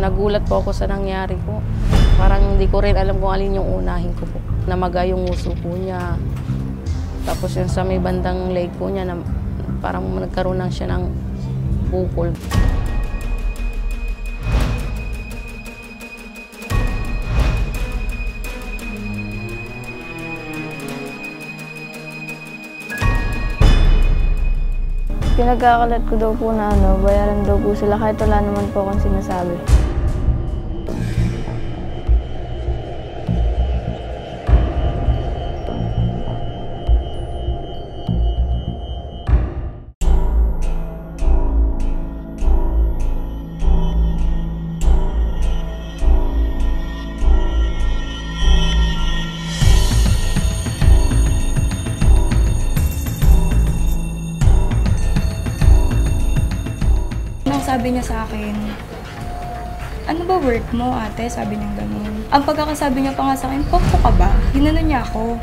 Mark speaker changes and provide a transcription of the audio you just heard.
Speaker 1: Nagulat po ako sa nangyari po. Parang hindi ko rin alam kung alin yung unahin ko po. Namaga yung uso po niya. Tapos yung sa may bandang leg po niya, na parang nagkaroon lang siya ng bukol.
Speaker 2: Pinagkakalat ko daw po na bayaran daw po sila kahit wala naman po akong sinasabi.
Speaker 3: Sabi niya sa akin, ano ba work mo ate? Sabi niya gano'n. Ang pagkakasabi niya pa nga sa akin, poko ka ba? Ginanon niya ako.